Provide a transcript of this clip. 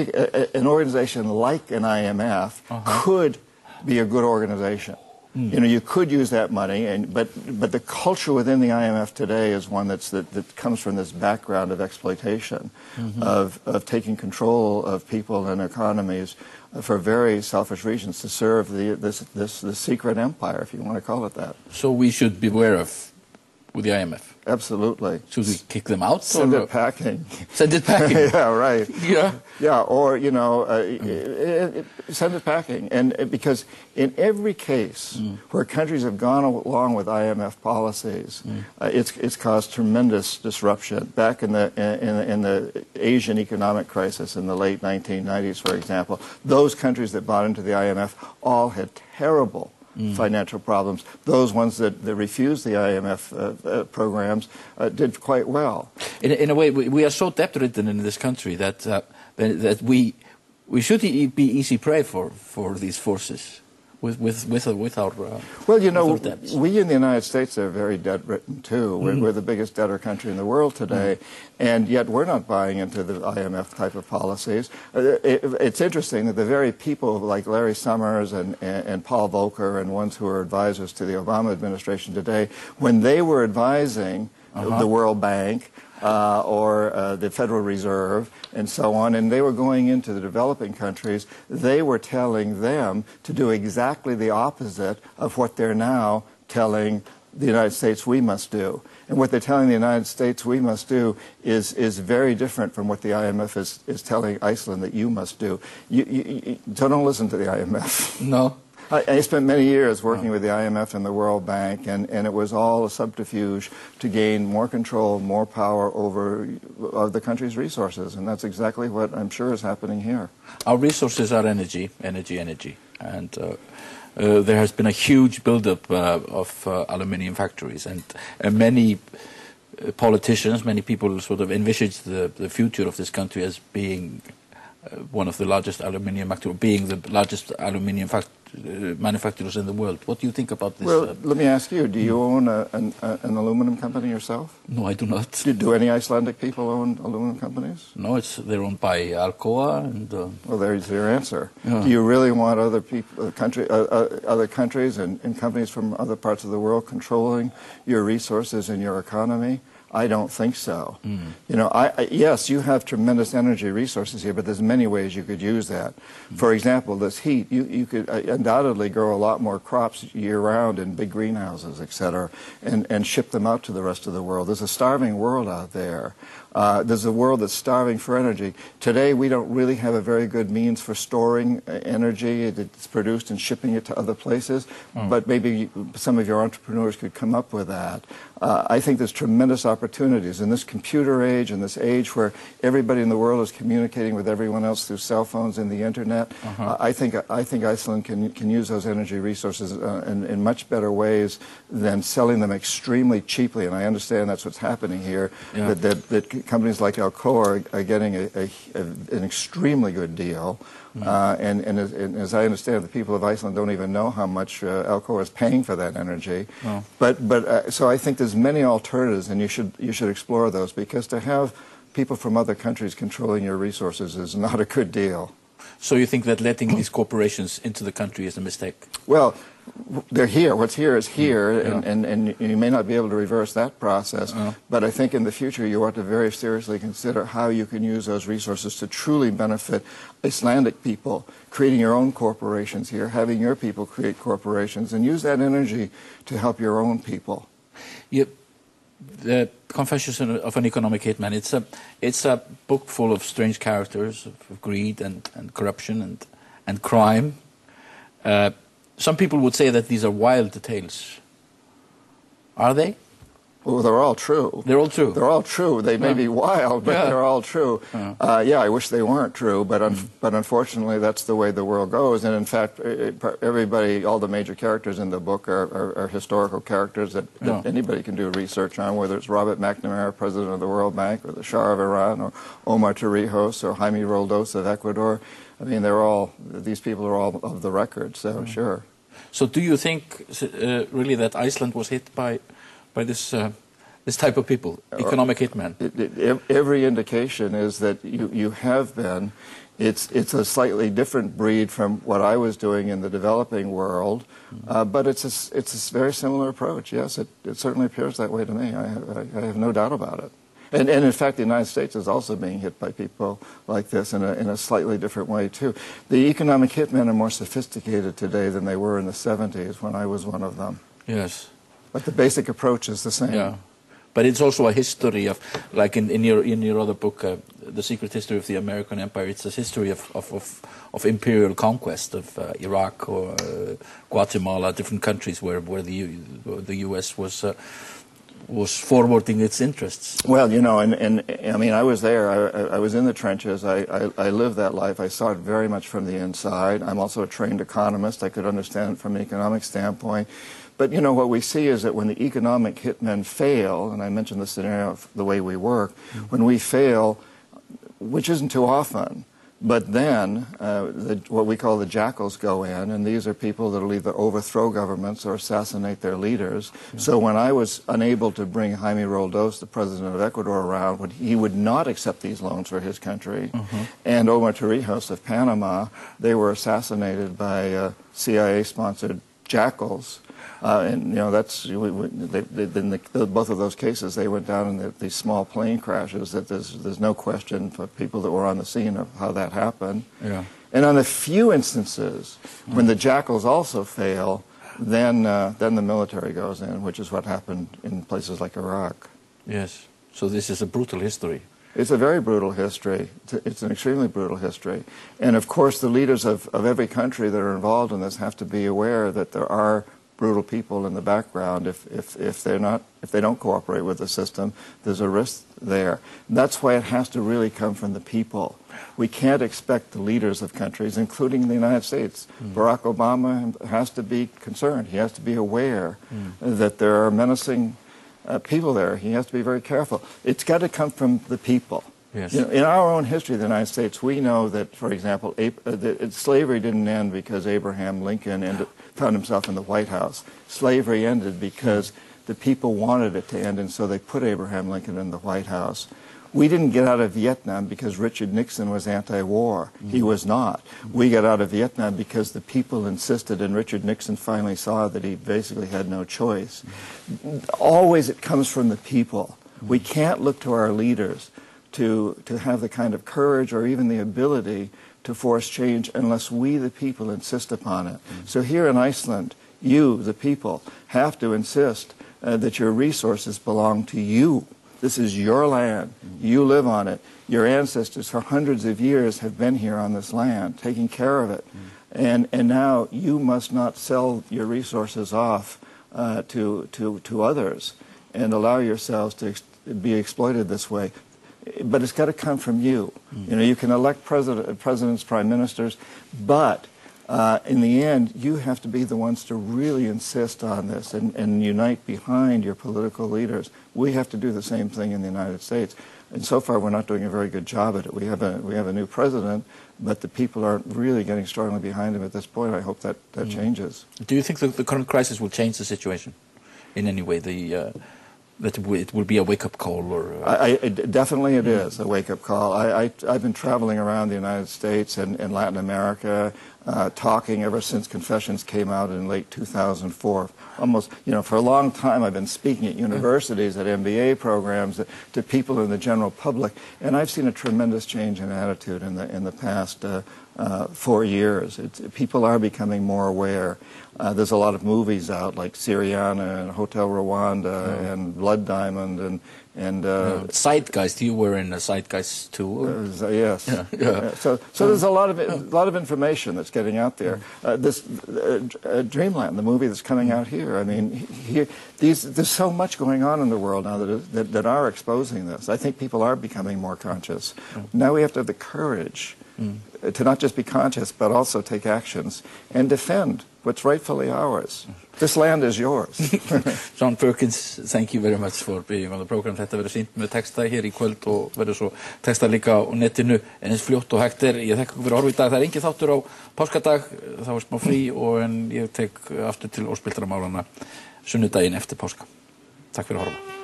think an organization like an IMF could be a good organization. You know, you could use that money, but the culture within the IMF today is one that comes from this background of exploitation, of taking control of people and economies for very selfish reasons to serve this secret empire, if you want to call it that. So we should beware of with the IMF. Absolutely. Should we kick them out? Send it packing. Send it packing. Yeah, right. Yeah. Yeah, or, you know, send it packing. And because in every case where countries have gone along with IMF policies, it's caused tremendous disruption. Back in the Asian economic crisis in the late 1990s, for example, those countries that bought into the IMF all had terrible financial problems. Those ones that refused the IMF programs did quite well. In a way, we are so debt-ridden in this country that we should be easy prey for these forces with our well, you know, debts. we in the United States are very debt-ridden too. We're the biggest debtor country in the world today, and yet we're not buying into the IMF type of policies. It's interesting that the very people like Larry Summers and Paul Volcker and ones who are advisors to the Obama administration today, when they were advising the World Bank or the Federal Reserve and so on, and they were going into the developing countries, they were telling them to do exactly the opposite of what they're now telling the United States we must do. And what they're telling the United States we must do is very different from what the IMF is telling Iceland that you must do. So don't listen to the IMF. No. I spent many years working with the IMF and the World Bank, and it was all a subterfuge to gain more control, more power over the country's resources, and that's exactly what I'm sure is happening here. Our resources are energy, and there has been a huge buildup of aluminium factories, and many politicians, many people sort of envisage the future of this country as being one of the largest aluminium manufacturers in the world. What do you think about this? Well, let me ask you, do you own an aluminum company yourself? No, I do not. Do any Icelandic people own aluminum companies? No, they're owned by Alcoa. And, well, there's your answer. Yeah. Do you really want other people, other countries and companies from other parts of the world controlling your resources and your economy? I don't think so. You know, yes, you have tremendous energy resources here, but there's many ways you could use that. For example, this heat, you could undoubtedly grow a lot more crops year-round in big greenhouses, et cetera, and ship them out to the rest of the world. There's a starving world out there. There's a world that's starving for energy. Today, we don't really have a very good means for storing energy. It's produced and shipping it to other places, but maybe some of your entrepreneurs could come up with that. I think there's tremendous opportunities in this computer age, in this age where everybody in the world is communicating with everyone else through cell phones and the internet. I think Iceland can use those energy resources in much better ways than selling them extremely cheaply. And I understand that's what's happening here. Yeah. That companies like Alcoa are getting an extremely good deal. And as I understand, the people of Iceland don't even know how much Alcoa is paying for that energy. Oh. But so I think there's many alternatives, and you should explore those, because to have people from other countries controlling your resources is not a good deal. So you think that letting these corporations into the country is a mistake? Well, they're here. What's here is here, and you may not be able to reverse that process. But I think in the future you ought to very seriously consider how you can use those resources to truly benefit Icelandic people, creating your own corporations here, having your people create corporations, and use that energy to help your own people. The Confessions of an Economic Hitman, it's a book full of strange characters, of greed and corruption and crime. Some people would say that these are wild tales. Are they? Well, they're all true. They're all true. They're all true. They may be wild, but they're all true. Yeah, I wish they weren't true, but unfortunately, that's the way the world goes. And in fact, everybody, all the major characters in the book are historical characters that anybody can do research on, whether it's Robert McNamara, president of the World Bank, or the Shah of Iran, or Omar Torrijos, or Jaime Roldos of Ecuador. I mean, these people are all of the record, so sure. So do you think really that Iceland was hit by this type of people, economic hitman? Every indication is that you have been, It's a slightly different breed from what I was doing in the developing world, but it's a very similar approach. Yes, it certainly appears that way to me. I have no doubt about it. And in fact, the United States is also being hit by people like this in a slightly different way, too. The economic hitmen are more sophisticated today than they were in the 70s when I was one of them. Yes. But the basic approach is the same. Yeah. But it's also a history of, like in your other book, The Secret History of the American Empire, it's a history of imperial conquest of Iraq or Guatemala, different countries where the U.S. was forwarding its interests. Well, you know, and I mean, I was there. I was in the trenches. I lived that life. I saw it very much from the inside. I'm also a trained economist. I could understand it from an economic standpoint. But, you know, what we see is that when the economic hitmen fail, and I mentioned the scenario of the way we work, when we fail, which isn't too often, but then what we call the jackals go in, and these are people that will either overthrow governments or assassinate their leaders. So when I was unable to bring Jaime Roldos, the president of Ecuador, around, when he would not accept these loans for his country, and Omar Torrijos of Panama, they were assassinated by CIA-sponsored jackals. And, you know, that's, both of those cases, they went down in these small plane crashes that there's no question for people that were on the scene of how that happened. Yeah. And on a few instances, when the jackals also fail, then the military goes in, which is what happened in places like Iraq. Yes. So this is a brutal history. It's a very brutal history. It's an extremely brutal history. And, of course, the leaders of every country that are involved in this have to be aware that there are brutal people in the background. If they don't cooperate with the system, there's a risk there. That's why it has to really come from the people. We can't expect the leaders of countries, including the United States. Barack Obama has to be concerned. He has to be aware that there are menacing people there. He has to be very careful. It's got to come from the people. Yes. You know, in our own history of the United States, we know that, for example, slavery didn't end because Abraham Lincoln found himself in the White House. Slavery ended because the people wanted it to end, and so they put Abraham Lincoln in the White House. We didn't get out of Vietnam because Richard Nixon was anti-war. He was not. We got out of Vietnam because the people insisted, and Richard Nixon finally saw that he basically had no choice. Always it comes from the people. We can't look to our leaders to have the kind of courage or even the ability to force change unless we, the people, insist upon it. So here in Iceland, you, the people, have to insist that your resources belong to you. This is your land. You live on it. Your ancestors for hundreds of years have been here on this land, taking care of it. And now you must not sell your resources off to others and allow yourselves to be exploited this way. But it's got to come from you. You know, you can elect presidents, prime ministers, but in the end, you have to be the ones to really insist on this and unite behind your political leaders. We have to do the same thing in the United States. And so far, we're not doing a very good job at it. We have a new president, but the people aren't really getting strongly behind him at this point. I hope that changes. Do you think the current crisis will change the situation in any way? That it will be a wake-up call, or definitely it is a wake-up call. I've been traveling around the United States and Latin America, talking ever since Confessions came out in late 2004. Almost, you know, for a long time I've been speaking at universities, at MBA programs, to people in the general public, and I've seen a tremendous change in attitude in the past 4 years. People are becoming more aware. There's a lot of movies out like Syriana and Hotel Rwanda and Blood Diamond and Zeitgeist. You were in a Zeitgeist too. Yes. Yeah. So there's a lot of information that's getting out there. This Dreamland, the movie that's coming out here. I mean, there's so much going on in the world now that are exposing this. I think people are becoming more conscious. Now we have to have the courage to not just be conscious, but also take actions and defend what's rightfully ours. This land is yours. John Perkins, thank you very much for being on the program. Þetta verður sýnt með texta hér í kvöld og verður svo texta líka á netinu en eins fljótt og hægt er. Ég þekka ykkur fyrir að horfa í dag. Það engin þáttur á páskadag, þá smá frí en ég tek aftur til óspiltra málana sunnudaginn eftir páska. Takk fyrir að horfa.